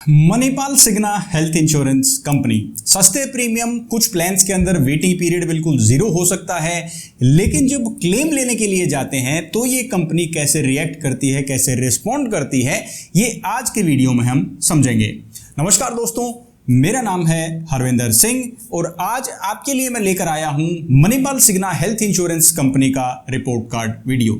Manipal सिग्ना health insurance company सस्ते premium, कुछ plans के अंदर वेटिंग पीरियड बिल्कुल जीरो हो सकता है, लेकिन जब क्लेम लेने के लिए जाते हैं तो ये कंपनी कैसे रिएक्ट करती है, कैसे रिस्पॉन्ड करती है, ये आज के वीडियो में हम समझेंगे। नमस्कार दोस्तों, मेरा नाम है हरविंदर सिंह और आज आपके लिए मैं लेकर आया हूं मणिपाल सिग्ना हेल्थ इंश्योरेंस कंपनी का report card video.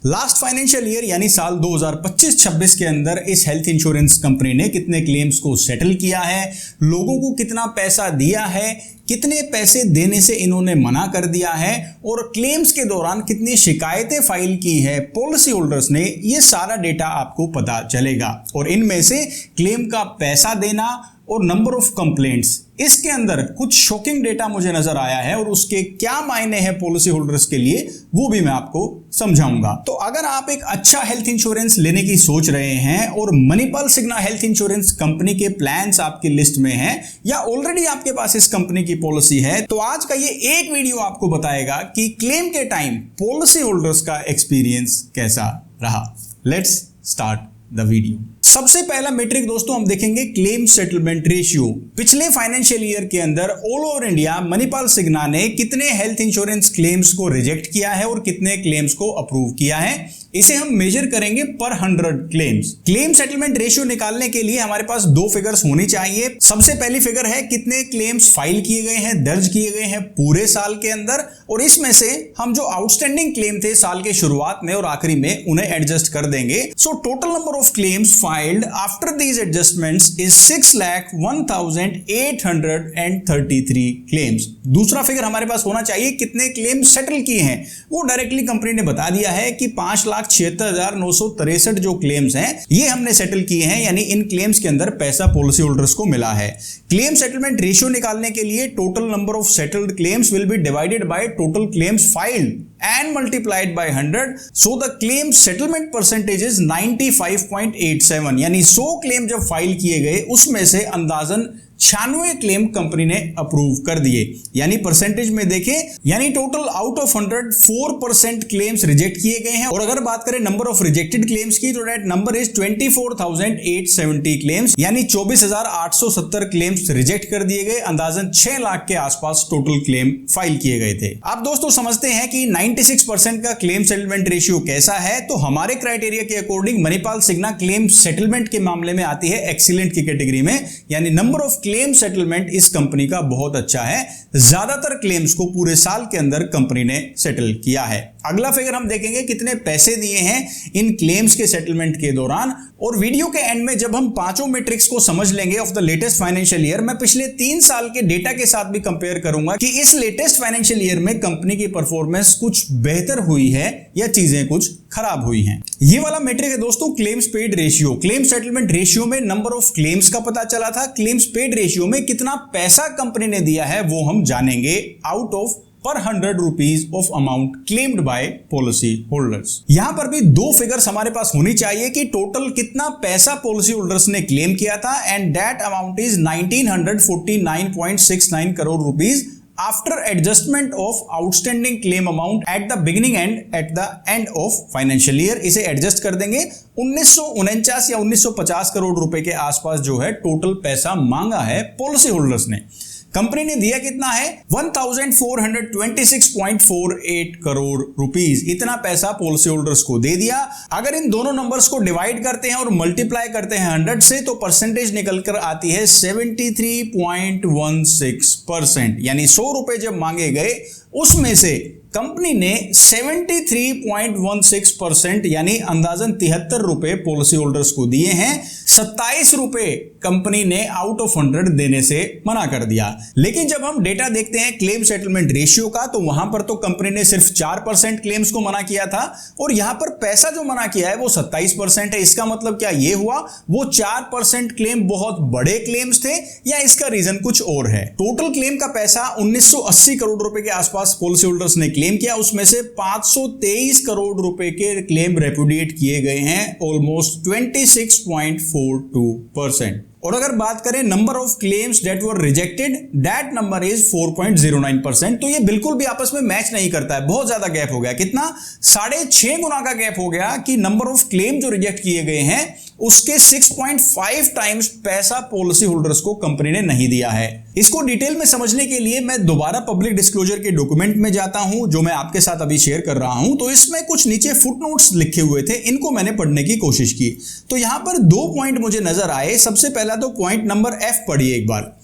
Last financial year यानी साल 2025-26 के अंदर इस हेल्थ इंश्योरेंस कंपनी ने कितने क्लेम्स को सेटल किया है, लोगों को कितना पैसा दिया है, कितने पैसे देने से इन्होंने मना कर दिया है और क्लेम्स के दौरान कितनी शिकायतें फाइल की है पॉलिसी होल्डर्स ने, ये सारा डेटा आपको पता चलेगा। और इनमें से क्लेम का पैसा देना और नंबर ऑफ कंप्लेंट्स, इसके अंदर कुछ शॉकिंग डेटा मुझे नजर आया है और उसके क्या मायने हैं पॉलिसी होल्डर्स के लिए वो भी मैं आपको समझाऊंगा। तो अगर आप एक अच्छा हेल्थ इंश्योरेंस लेने की सोच रहे हैं और मणिपाल सिग्ना हेल्थ इंश्योरेंस कंपनी के प्लान्स आपकी लिस्ट में हैं या ऑलरेडी आपके पास इस कंपनी की पॉलिसी है, तो आज का ये एक वीडियो आपको बताएगा कि क्लेम के टाइम पॉलिसी होल्डर्स का एक्सपीरियंस कैसा रहा। Let's start the video. सबसे पहला मेट्रिक दोस्तों हम देखेंगे क्लेम सेटलमेंट रेशियो। पिछले फाइनेंशियल ईयर के अंदर ऑल ओवर इंडिया मणिपाल सिग्ना ने कितने हेल्थ इंश्योरेंस क्लेम्स को रिजेक्ट किया है और कितने क्लेम्स को अप्रूव किया है, इसे हम मेजर करेंगे पर 100 क्लेम्स। क्लेम सेटलमेंट रेशियो निकालने के लिए हमारे पास दो फिगर्स होनी चाहिए। सबसे पहली फिगर है कितने क्लेम्स फाइल किए गए हैं, दर्ज किए गए हैं पूरे साल के अंदर, और इसमें से हम जो आउटस्टैंडिंग क्लेम थे साल के शुरुआत में और आखिरी में उन्हें एडजस्ट कर देंगे। So total number of claims filed after these adjustments is 6,01,833 claims. दूसरा फिगर हमारे पास होना चाहिए कितने क्लेम सेटल किए हैं। वो डायरेक्टली कंपनी ने बता दिया है कि 5,76,963 जो क्लेम्स हैं ये हमने सेटल किए हैं, यानी इन क्लेम्स के अंदर पैसा पॉलिसी होल्डर्स को मिला है। क्लेम सेटलमेंट रेशियो निकालने के लिए total number of settled claims will be divided by total claims filed and multiplied by 100, so the claim settlement percentage is 95.87, यानी 100 क्लेम जब फाइल किए गए उसमें से अंदाजन 96 क्लेम कंपनी ने अप्रूव कर दिए। यानी परसेंटेज में देखें, यानी total out of 100 4% claims reject किए गए हैं। और अगर बात करें नंबर ऑफ रिजेक्टेड क्लेम्स की, तो दैट नंबर इज 24,870 क्लेम्स, यानी 24,870 क्लेम्स रिजेक्ट कर दिए गए। अंदाजन 6 लाख के आसपास टोटल क्लेम फाइल किए गए थे। आप दोस्तों समझते हैं कि 96% का क्लेम सेटलमेंट रेशियो कैसा है, तो हमारे क्राइटेरिया के अकॉर्डिंग मणिपाल सिग्ना क्लेम सेटलमेंट के मामले में आती है एक्सीलेंट की कैटेगरी में, यानी नंबर ऑफ क्लेम सेटलमेंट इस कंपनी का बहुत अच्छा है। ज्यादातर क्लेम्स को पूरे साल के अंदर कंपनी ने सेटल किया है। अगला फिगर हम देखेंगे कितने पैसे दिए हैं इन क्लेम्स के सेटलमेंट के दौरान। और वीडियो के एंड में जब हम पांचों मैट्रिक्स को समझ लेंगे of the latest financial year, मैं पिछले 3 साल के डेटा के साथ भी कंपेयर करूंगा कि इस लेटेस्ट फाइनेंशियल ईयर में कंपनी की परफॉर्मेंस कुछ बेहतर हुई है या चीजें कुछ खराब हुई हैं। ये वाला मैट्रिक है दोस्तों claims paid ratio. Claim settlement ratio में नंबर ऑफ क्लेम्स का पता चला था, क्लेम्स पेड रेशियो में कितना पैसा कंपनी ने दिया है वो हम जानेंगे आउट ऑफ पर 100 rupees of amount claimed by policy holders. यहां पर भी दो फिगर्स हमारे पास होनी चाहिए कि टोटल कितना पैसा पॉलिसी होल्डर्स ने क्लेम किया था, and that amount is 1949.69 crore rupees after adjustment of outstanding claim amount at the beginning and at the end of financial year. इसे एडजस्ट कर देंगे। 1949 या 1950 करोड़ रुपए के आसपास जो है टोटल पैसा मांगा है पॉलिसी होल्डर्स ने। कंपनी ने दिया कितना है, 1426.48 करोड़ रुपीस। इतना पैसा पॉलिसी होल्डर्स को दे दिया। अगर इन दोनों नंबर्स को डिवाइड करते हैं और मल्टीप्लाई करते हैं 100 से, तो परसेंटेज निकलकर आती है 73.16%। यानी 100 रुपए जब मांगे गए उसमें से कंपनी ने 73.16% यानी अंदाजन 73 रुपए पॉलिसी होल्डर्स को दिए हैं। 27 रुपए कंपनी ने आउट ऑफ 100 देने से मना कर दिया। लेकिन जब हम डेटा देखते हैं क्लेम सेटलमेंट रेशियो का, तो वहां पर तो कंपनी ने सिर्फ 4% क्लेम्स को मना किया था और यहां पर पैसा जो मना किया है वो 27% है। इसका मतलब क्या ये हुआ, वो 4% क्लेम बहुत बड़े क्लेम्स थे या इसका रीजन कुछ और है। टोटल क्लेम का पैसा 1980 करोड़ रुपए के आसपास पॉलिसी होल्डर्स ने क्लेम किया। उसमें से 523 करोड़ रुपए के क्लेम रेपुडिएट किए गए हैं, ऑलमोस्ट 26.42%। और अगर बात करें number of claims that were rejected, that number is 4.09%। तो ये बिल्कुल भी आपस में मैच नहीं करता है, बहुत ज्यादा गैप हो गया। कितना, 6.5 गुना का गैप हो गया कि नंबर ऑफ क्लेम जो रिजेक्ट किए गए हैं उसके 6.5 टाइम्स पैसा पॉलिसी होल्डर्स को कंपनी ने नहीं दिया है। इसको डिटेल में समझने के लिए मैं दोबारा पब्लिक डिस्क्लोजर के डॉक्यूमेंट में जाता हूं, जो मैं आपके साथ अभी शेयर कर रहा हूं। तो इसमें कुछ नीचे फुटनोट्स लिखे हुए थे, इनको मैंने पढ़ने की कोशिश की। तो यहां पर 2 पॉइंट मुझे नजर आए। सबसे पहला तो पॉइंट नंबर F पढ़िए एक बार।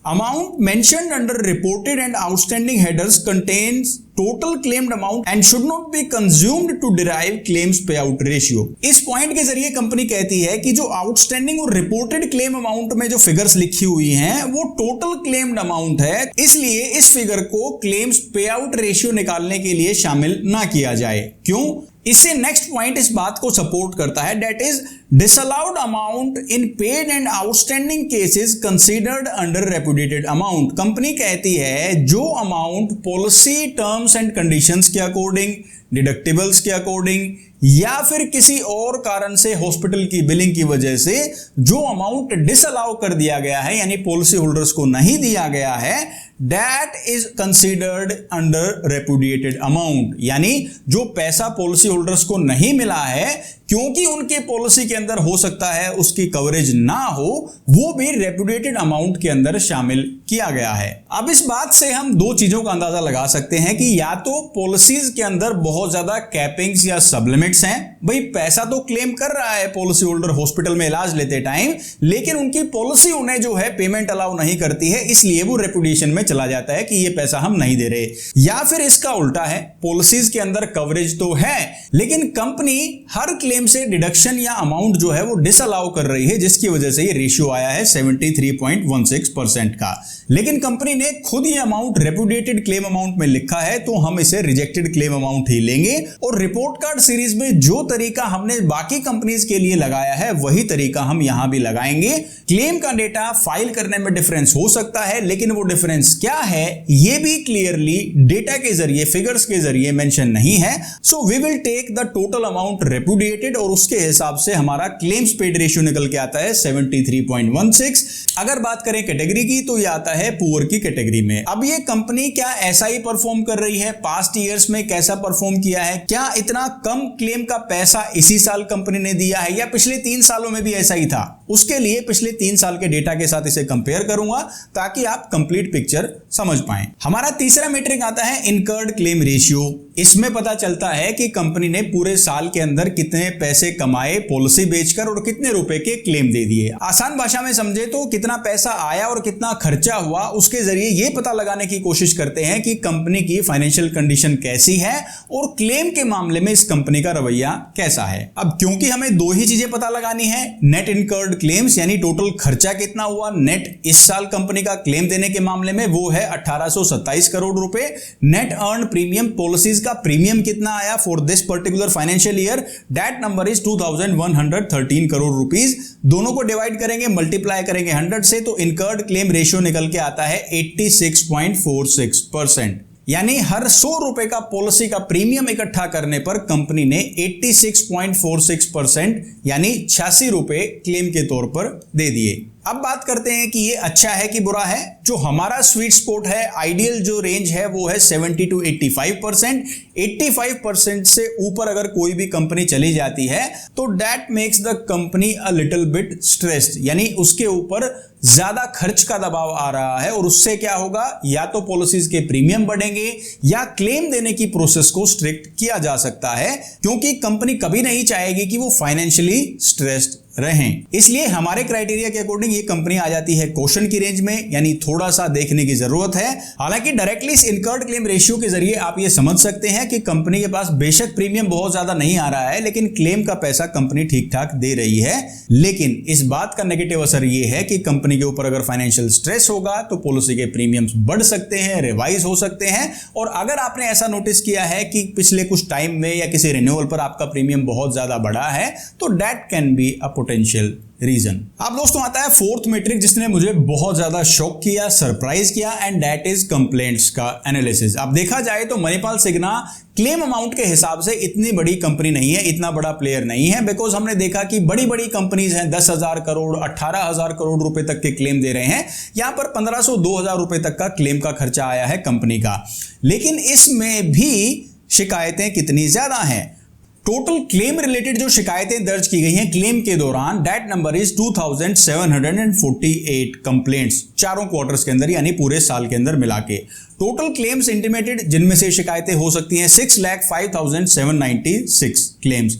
Amount mentioned under reported and outstanding headers contains total claimed amount and should not be consumed to derive claims payout ratio। इस पॉइंट के जरिए कंपनी कहती है कि जो आउटस्टैंडिंग और रिपोर्टेड क्लेम अमाउंट में जो फिगर्स लिखी हुई हैं वो टोटल क्लेम्ड अमाउंट है, इसलिए इस फिगर को क्लेम्स पे आउट रेशियो निकालने के लिए शामिल ना किया जाए। क्यों? इससे नेक्स्ट पॉइंट इस बात को सपोर्ट करता है, that is disallowed amount in paid and outstanding cases considered under reputed amount. Company कहती है जो amount policy terms and conditions के अकॉर्डिंग, डिडक्टिबल्स के अकॉर्डिंग या फिर किसी और कारण से हॉस्पिटल की बिलिंग की वजह से जो अमाउंट डिसअलाउ कर दिया गया है, यानी पॉलिसी होल्डर्स को नहीं दिया गया है, that is considered under repudiated amount. यानी जो पैसा पॉलिसी होल्डर्स को नहीं मिला है क्योंकि उनके पॉलिसी के अंदर हो सकता है उसकी कवरेज ना हो, वो भी रेपुडिएटेड अमाउंट के अंदर शामिल किया गया है। अब इस बात से हम 2 चीजों का अंदाजा लगा सकते हैं कि या तो पॉलिसीज के अंदर बहुत ज्यादा कैपिंग्स या सबलिमिट्स हैं। भाई पैसा तो क्लेम कर रहा है पॉलिसी होल्डर हॉस्पिटल में इलाज लेते टाइम, लेकिन उनकी पॉलिसी उन्हें जो है पेमेंट अलाउ नहीं करती है, इसलिए वो रेपुडिएशन में चला जाता है कि ये पैसा हम नहीं दे रहे। या फिर इसका उल्टा है, पॉलिसीज के अंदर कवरेज तो है लेकिन कंपनी हर क्लेम से डिडक्शन या अमाउंट जो है वो डिसअलाउ कर रही है, जिसकी वजह से ये रेशियो आया है 73.16% का। लेकिन कंपनी ने खुद ये अमाउंट रेपुडिएटेड क्लेम अमाउंट में लिखा है, तो हम इसे रिजेक्टेड क्लेम अमाउंट ही लेंगे। और रिपोर्ट कार्ड सीरीज में जो तरीका हमने बाकी कंपनीज के लिए लगाया है वही तरीका हम यहां भी लगाएंगे। क्लेम का डेटा फाइल करने में डिफरेंस हो सकता है, लेकिन वो डिफरेंस क्या है ये भी क्लियरली डेटा के जरिए, फिगर्स के जरिए मेंशन नहीं है। So we will take the total amount repudiated और उसके हिसाब से हमारा क्लेम्स पेड रेशियो निकल के आता है 73.16। अगर बात करें कैटेगरी की तो ये आता है पुअर की कैटेगरी में। अब ये कंपनी क्या ऐसा ही परफॉर्म कर रही है? पास्ट ईयर्स में कैसा परफॉर्म किया है? क्या इतना कम क्लेम का पैसा इसी साल कंपनी ने दिया है या पिछले 3 सालों में भी ऐसा ही था? उसके लिए पिछले 3 साल के डेटा के साथ इसे कंपेयर करूंगा ताकि आप कंप्लीट पिक्चर समझ पाएं। हमारा तीसरा मेट्रिक आता है इनकर्ड क्लेम रेशियो। इसमें पता चलता है कि कंपनी ने पूरे साल के अंदर कितने पैसे कमाए पॉलिसी बेचकर और कितने रुपए के क्लेम दे दिए। आसान भाषा में समझे तो कितना पैसा आया और कितना खर्चा हुआ, उसके जरिए यह पता लगाने की कोशिश करते हैं कि कंपनी की फाइनेंशियल कंडीशन कैसी है और क्लेम के मामले में इस कंपनी का रवैया कैसा है। अब क्योंकि हमें 2 ही चीजें पता लगानी है, नेट इनकर्ड क्लेम्स यानी टोटल खर्चा कितना हुआ, नेट इस साल कंपनी का क्लेम देने के मामले में वो है 1827 करोड़ रुपए। नेट अर्न प्रीमियम, पॉलिसीज का प्रीमियम कितना आया for this particular financial year, that number is 2113 crore rupees. दोनों को डिवाइड करेंगे, मल्टीप्लाई करेंगे 100 से, तो इनकर्ड क्लेम रेशियो निकल के आता है 86.46%। यानी हर 100 रुपए का पॉलिसी का प्रीमियम इकट्ठा करने पर कंपनी ने 86.46% यानी 86 रुपए क्लेम के तौर पर दे दिए। अब बात करते हैं कि ये अच्छा है कि बुरा है। जो हमारा स्वीट स्पॉट है, आइडियल जो रेंज है वो है 70 to 85%। 85% से ऊपर अगर कोई भी कंपनी चली जाती है तो that makes the company a little bit stressed, यानी उसके ऊपर ज्यादा खर्च का दबाव आ रहा है और उससे क्या होगा, या तो पॉलिसीज के प्रीमियम बढ़ेंगे या क्लेम देने की प्रोसेस को स्ट्रिक्ट किया जा सकता है, क्योंकि कंपनी कभी नहीं चाहेगी कि वो फाइनेंशियली स्ट्रेस्ड रहें। इसलिए हमारे क्राइटेरिया के अकॉर्डिंग ये कंपनी आ जाती है कॉशन की रेंज में, यानी थोड़ा सा देखने की जरूरत है। हालांकि डायरेक्टली इस इनकर्ड क्लेम रेशियो के जरिए आप ये समझ सकते हैं कि कंपनी के पास बेशक प्रीमियम बहुत ज्यादा नहीं आ रहा है, लेकिन क्लेम का पैसा कंपनी ठीक ठाक दे रही है। लेकिन इस बात का नेगेटिव असर ये है कि कंपनी के ऊपर अगर फाइनेंशियल स्ट्रेस होगा तो पॉलिसी के प्रीमियम्स बढ़ सकते हैं, रिवाइज हो सकते हैं। और अगर आपने ऐसा नोटिस किया है कि पिछले कुछ टाइम में या किसी रिन्यूअल पर आपका प्रीमियम बहुत ज्यादा बढ़ा है, तो that can be a potential region. अब दोस्तों आता है 4th मैट्रिक जिसने मुझे बहुत ज्यादा शॉक किया, सरप्राइज किया, एंड दैट इज कंप्लेंट्स का एनालिसिस। अब देखा जाए तो मणिपाल सिग्ना क्लेम अमाउंट के हिसाब से इतनी बड़ी कंपनी नहीं है, इतना बड़ा प्लेयर नहीं है, बिकॉज हमने देखा कि बड़ी बड़ी कंपनीज हैं 10,000 करोड़ 18,000 करोड़ रुपए तक के क्लेम दे रहे हैं। यहां पर 1500 2,000 रुपए तक का क्लेम का खर्चा आया है कंपनी का। लेकिन इसमें भी शिकायतें कितनी ज्यादा हैं। टोटल क्लेम रिलेटेड जो शिकायतें दर्ज की गई हैं क्लेम के दौरान, दैट नंबर इज 2748 कंप्लेंट्स चारों क्वार्टर्स के अंदर, यानी पूरे साल के अंदर मिला के। टोटल क्लेम्स इंटीमेटेड जिनमें से शिकायतें हो सकती हैं 6,05,796 क्लेम्स,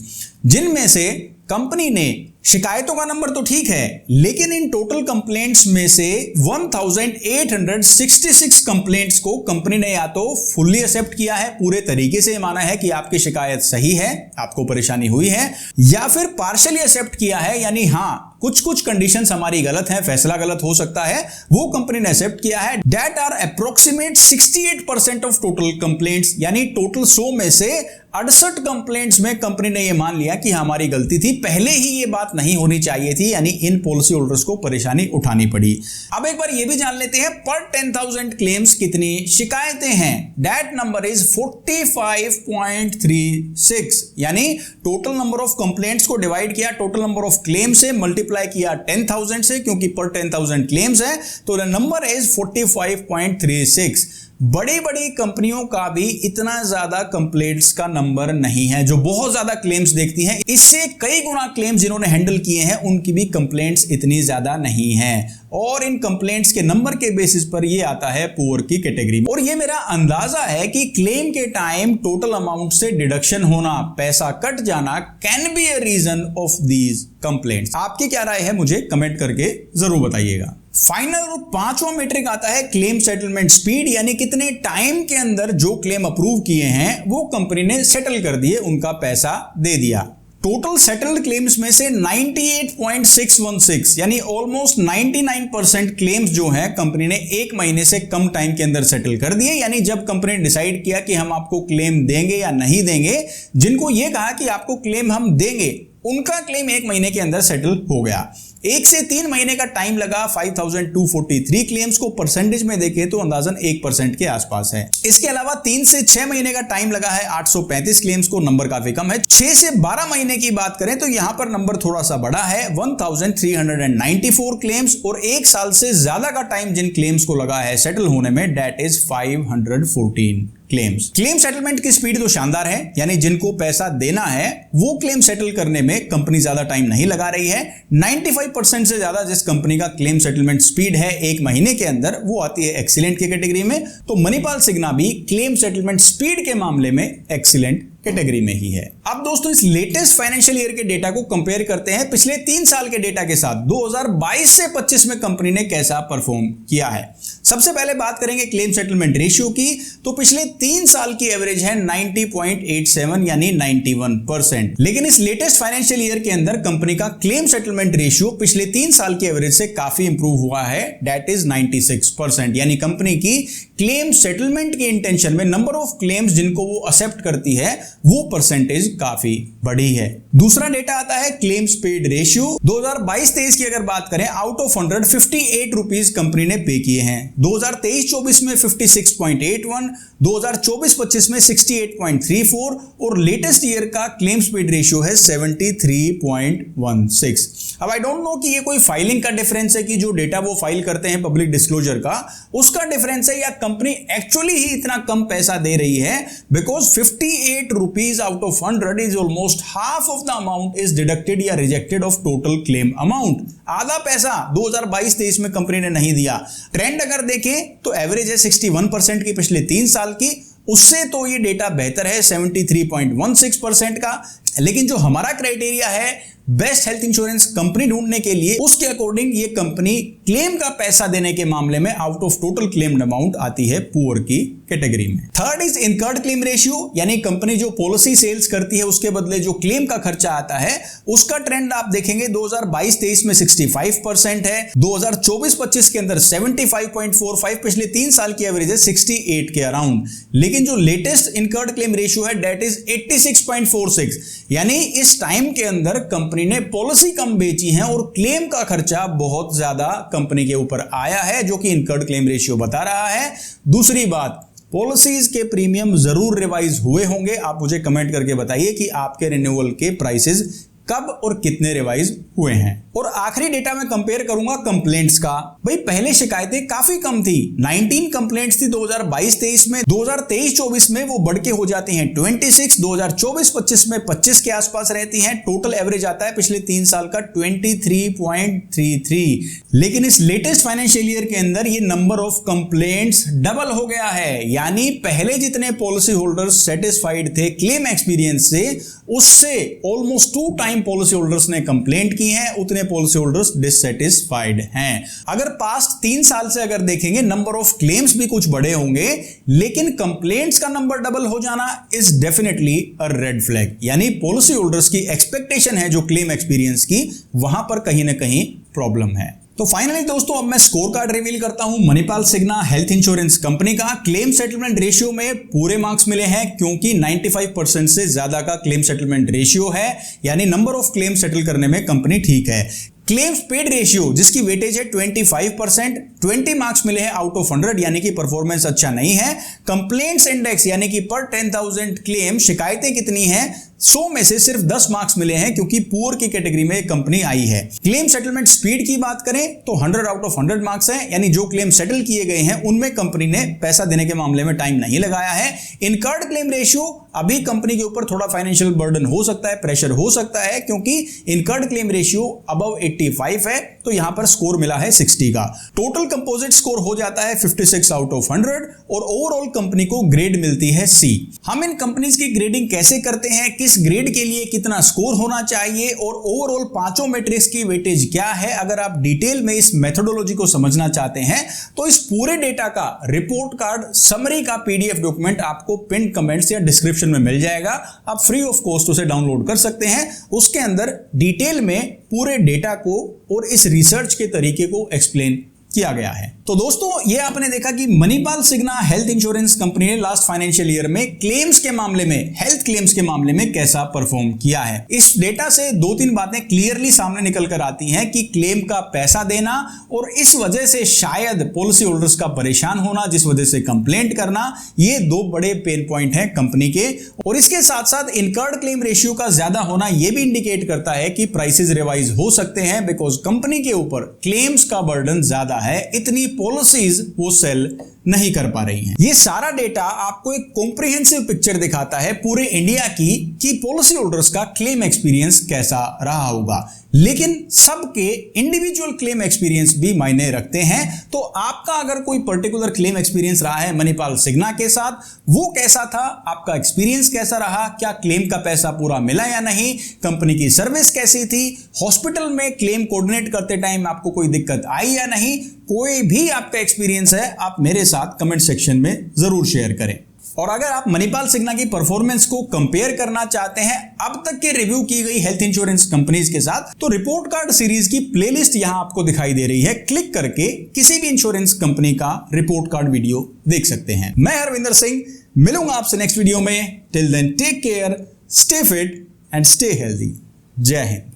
जिनमें से कंपनी ने, शिकायतों का नंबर तो ठीक है, लेकिन इन टोटल कंप्लेंट्स में से 1866 कंप्लेंट्स को कंपनी ने या तो फुल्ली एक्सेप्ट किया है, पूरे तरीके से माना है कि आपकी शिकायत सही है, आपको परेशानी हुई है, या फिर पार्शियली एक्सेप्ट किया है, यानी हां कुछ कुछ कंडीशंस हमारी गलत हैं, फैसला गलत हो सकता है, वो कंपनी ने एक्सेप्ट किया है। That are approximate 68% of total complaints, यानी टोटल 100 में से 68 कंप्लेंट्स में कंपनी ने यह मान लिया कि हमारी गलती थी, पहले ही ये बात नहीं होनी चाहिए थी, यानी इन पॉलिसी होल्डर्स को परेशानी उठानी पड़ी। अब एक बार ये भी जान लेते हैं पर 10,000 क्लेम्स कितनी शिकायतें हैं। दैट नंबर इज 45.36, यानी टोटल नंबर ऑफ कंप्लेंट्स को डिवाइड किया टोटल नंबर ऑफ क्लेम से, मल्टीप्लाई किया 10,000 से, क्योंकि पर 10,000 क्लेम्स है तो द नंबर इज 45.36। बड़ी बड़ी कंपनियों का भी इतना ज्यादा कंप्लेंट्स का नंबर नहीं है, जो बहुत ज्यादा क्लेम्स देखती हैं, इससे कई गुना क्लेम्स जिन्होंने हैंडल किए हैं उनकी भी कंप्लेंट्स इतनी ज्यादा नहीं है, और इन कंप्लेंट्स के नंबर के बेसिस पर ये आता है पुअर की कैटेगरी में। और ये मेरा अंदाजा है कि क्लेम के टाइम टोटल अमाउंट से डिडक्शन होना, पैसा कट जाना can be a reason of these complaints. आपकी क्या राय है मुझे कमेंट करके जरूर बताइएगा। फाइनल और पांचवा मेट्रिक आता है क्लेम सेटलमेंट स्पीड, यानी कितने टाइम के अंदर जो क्लेम अप्रूव किए हैं वो कंपनी ने सेटल कर दिए, उनका पैसा दे दिया। टोटल सेटल्ड क्लेम्स में से 98.616 यानी ऑलमोस्ट 99% क्लेम्स जो है कंपनी ने एक महीने से कम टाइम के अंदर सेटल कर दिए, यानी जब कंपनी ने डिसाइड किया कि हम आपको क्लेम देंगे या नहीं देंगे, जिनको यह कहा कि आपको क्लेम हम देंगे उनका क्लेम एक महीने के अंदर सेटल हो गया। 1 से 3 महीने का टाइम लगा 5243 क्लेम्स को, परसेंटेज में देखें तो अंदाजन 1% के आसपास है। इसके अलावा 3 से 6 महीने का टाइम लगा है 835 क्लेम्स को, नंबर काफी कम है। 6 से 12 महीने की बात करें तो यहां पर नंबर थोड़ा सा बड़ा है 1394 क्लेम्स, और 1 साल से ज्यादा का टाइम जिन क्लेम्स को लगा है सेटल होने में, that is 514 claims. Claim settlement की स्पीड तो शानदार है, यानी जिनको पैसा देना है वो क्लेम सेटल करने में कंपनी ज्यादा टाइम नहीं लगा रही है। 95% से ज्यादा जिस कंपनी का क्लेम सेटलमेंट स्पीड है एक महीने के अंदर, वो आती है एक्सीलेंट की कैटेगरी में। तो मणिपाल सिग्ना भी क्लेम सेटलमेंट स्पीड के मामले में एक्सीलेंट कैटेगरी में ही है। अब दोस्तों इस लेटेस्ट फाइनेंशियल ईयर के डेटा को कंपेयर करते हैं पिछले 3 साल के डेटा के साथ, 2022 से 25 में कंपनी ने कैसा परफॉर्म किया है। सबसे पहले बात करेंगे क्लेम सेटलमेंट रेशियो की, तो पिछले 3 साल की एवरेज है 90.87 यानी 91%, लेकिन इस लेटेस्ट फाइनेंशियल ईयर के अंदर कंपनी का क्लेम सेटलमेंट रेशियो पिछले 3 साल की एवरेज से काफी इंप्रूव हुआ है, दैट इज 96%, यानी कंपनी की क्लेम सेटलमेंट के इंटेंशन में नंबर ऑफ क्लेम्स जिनको वो एक्सेप्ट करती है वो परसेंटेज काफी बड़ी है। दूसरा डेटा आता है क्लेम्स पेड रेशियो। 2022-23 की अगर बात करें, आउट ऑफ 100 58 रुपीज कंपनी ने पे किए हैं। 2023-24 में 56.81, 2024-25 में 68.34 और लेटेस्ट ईयर का क्लेम्स पेड रेशियो है 73.16। अब आई डोंट नो कि ये कोई फाइलिंग का डिफरेंस है कि जो डेटा वो फाइल करते हैं पब्लिक डिस्क्लोजर का उसका डिफरेंस है, या कंपनी एक्चुअली ही इतना कम पैसा दे रही है, because 58 rupees out of 100 is almost half of the amount is deducted या rejected of total claim amount. आधा पैसा 2022-23 में कंपनी ने नहीं दिया। ट्रेंड अगर देखें तो एवरेज है 61% की पिछले 3 साल की, उससे तो ये डेटा बेहतर है 73.16% का। लेकिन जो हमारा क्राइटेरिया है बेस्ट हेल्थ इंश्योरेंस कंपनी ढूंढने के लिए, उसके अकॉर्डिंग ये कंपनी क्लेम का पैसा देने के मामले में out of total claimed amount आती है पुअर की कैटेगरी में। Third is incurred claim ratio, यानी कंपनी जो पॉलिसी सेल्स करती है उसके बदले जो क्लेम का खर्चा आता है उसका ट्रेंड आप देखेंगे 2022-23 में 65% है, 2024-25 के अंदर 75.45, पिछले 3 साल की एवरेज है 68 के अराउंड। लेकिन जो लेटेस्ट इनकर्ड क्लेम रेशियो है दैट इज 86.46, यानी इस टाइम के अंदर कंपनी ने पॉलिसी कम बेची है और क्लेम का खर्चा बहुत ज्यादा कंपनी के ऊपर आया है, जो कि इनकर्ड क्लेम रेशियो बता रहा है। दूसरी बात, पॉलिसीज के प्रीमियम जरूर रिवाइज हुए होंगे। आप मुझे कमेंट करके बताइए कि आपके रिन्यूअल के प्राइसेस कब और कितने रिवाइज हुए हैं। और आखिरी डेटा मैं कंपेयर करूंगा कंप्लेंट्स का। भाई पहले शिकायतें काफी कम थी, 19 कंप्लेंट्स थी 2022-23 में, 2023-24 में वो बढ़ के हो जाती हैं 26, 2024-25 में 25 के आसपास रहती हैं। टोटल एवरेज आता है पिछले 3 साल का 23.33। लेकिन इस लेटेस्ट फाइनेंशियल ईयर के अंदर ये नंबर ऑफ कंप्लेंट्स डबल हो गया है, यानी पहले जितने पॉलिसी होल्डर्स सेटिस्फाइड थे क्लेम एक्सपीरियंस से, उससे ऑलमोस्ट 2 टाइम पॉलिसी होल्डर्स ने कंप्लेंट की है, उतने पॉलिसी होल्डर्स डिससेटिस्फाइड हैं। अगर पास्ट 3 साल से अगर देखेंगे नंबर ऑफ क्लेम्स भी कुछ बड़े होंगे, लेकिन कंप्लेंट्स का नंबर डबल हो जाना is definitely a red flag, यानी पॉलिसी होल्डर्स की एक्सपेक्टेशन है जो क्लेम एक्सपीरियंस की, वहां पर कहीं ना कहीं प्रॉब्लम है। तो फाइनली दोस्तों अब मैं स्कोर कार्ड रिवील करता हूं मणिपाल सिग्ना हेल्थ इंश्योरेंस कंपनी का। क्लेम सेटलमेंट रेशियो में पूरे मार्क्स मिले हैं क्योंकि 95% से ज्यादा का क्लेम सेटलमेंट रेशियो है, यानी नंबर ऑफ क्लेम सेटल करने में कंपनी ठीक है। क्लेम्स पेड रेशियो जिसकी वेटेज है 25%, 20 मार्क्स मिले हैं आउट ऑफ 100, यानी कि परफॉर्मेंस अच्छा नहीं है। कंप्लेंट्स इंडेक्स यानी कि पर 10,000 क्लेम शिकायतें कितनी हैं, 100 में से सिर्फ 10 मार्क्स मिले हैं क्योंकि पुअर की कैटेगरी में कंपनी आई है। क्लेम सेटलमेंट स्पीड की बात करें तो 100 आउट ऑफ 100 मार्क्स हैं, यानी जो क्लेम सेटल किए गए हैं उनमें कंपनी ने पैसा देने के मामले में टाइम नहीं लगाया है। इनकर्ड क्लेम रेशियो अभी कंपनी के ऊपर थोड़ा फाइनेंशियल बर्डन हो सकता है, प्रेशर हो सकता है, क्योंकि इनकर्ड क्लेम रेशियो अबव 85 है, तो यहां पर स्कोर मिला है 60 का। टोटल कंपोजिट स्कोर हो जाता है 56 आउट ऑफ 100 और ओवरऑल कंपनी को ग्रेड मिलती है C। हम इन कंपनीज की ग्रेडिंग कैसे करते हैं, किस ग्रेड के लिए कितना स्कोर होना चाहिए और ओवरऑल पांचों मैट्रिक्स की वेटेज क्या है, अगर आप डिटेल में इस मेथोडोलॉजी को समझना चाहते हैं तो इस पूरे डेटा का रिपोर्ट कार्ड समरी का PDF डॉक्यूमेंट आपको पिन कमेंट्स या डिस्क्रिप्शन में मिल जाएगा। आप फ्री ऑफ कॉस्ट उसे डाउनलोड कर सकते हैं। उसके अंदर डिटेल में पूरे डेटा को और इस रिसर्च के तरीके को एक्सप्लेन किया गया है। तो दोस्तों ये आपने देखा कि मणिपाल सिग्ना हेल्थ इंश्योरेंस कंपनी ने लास्ट फाइनेंशियल ईयर में क्लेम्स के मामले में, हेल्थ क्लेम्स के मामले में कैसा परफॉर्म किया है। इस डेटा से 2-3 बातें क्लियरली सामने निकल कर आती हैं कि क्लेम का पैसा देना और इस वजह से शायद पॉलिसी होल्डर्स का परेशान होना, जिस वजह से कंप्लेंट करना, ये 2 बड़े पेन पॉइंट हैं कंपनी के। और इसके साथ साथ इनकर्ड क्लेम रेशियो का ज्यादा होना यह भी इंडिकेट करता है कि प्राइसेस रिवाइज हो सकते हैं, बिकॉज कंपनी के ऊपर क्लेम्स का बर्डन ज्यादा है, इतनी पॉलिसीज वो सेल नहीं कर पा रही हैं। ये सारा डेटा आपको एक कॉम्प्रिहेंसिव पिक्चर दिखाता है पूरे इंडिया की कि पॉलिसी होल्डर्स का क्लेम एक्सपीरियंस कैसा रहा होगा। लेकिन सबके इंडिविजुअल क्लेम एक्सपीरियंस भी मायने रखते हैं। तो आपका अगर कोई पर्टिकुलर क्लेम एक्सपीरियंस रहा है मणिपाल सिग्ना के साथ, वो कैसा था, आपका एक्सपीरियंस कैसा रहा, क्या क्लेम का पैसा पूरा मिला या नहीं, कंपनी की सर्विस कैसी थी, हॉस्पिटल में क्लेम कोऑर्डिनेट करते टाइम आपको कोई दिक्कत आई या नहीं, कोई भी आपका एक्सपीरियंस है आप मेरे साथ कमेंट सेक्शन में जरूर शेयर करें। और अगर आप मणिपाल सिग्ना की परफॉर्मेंस को कंपेयर करना चाहते हैं अब तक के रिव्यू की गई हेल्थ इंश्योरेंस कंपनीज के साथ, तो रिपोर्ट कार्ड सीरीज की प्लेलिस्ट यहां आपको दिखाई दे रही है। क्लिक करके किसी भी इंश्योरेंस कंपनी का रिपोर्ट कार्ड वीडियो देख सकते हैं। मैं हरविंदर सिंह मिलूंगा आपसे नेक्स्ट वीडियो में। Till then take care, stay fit and stay healthy. जय हिंद।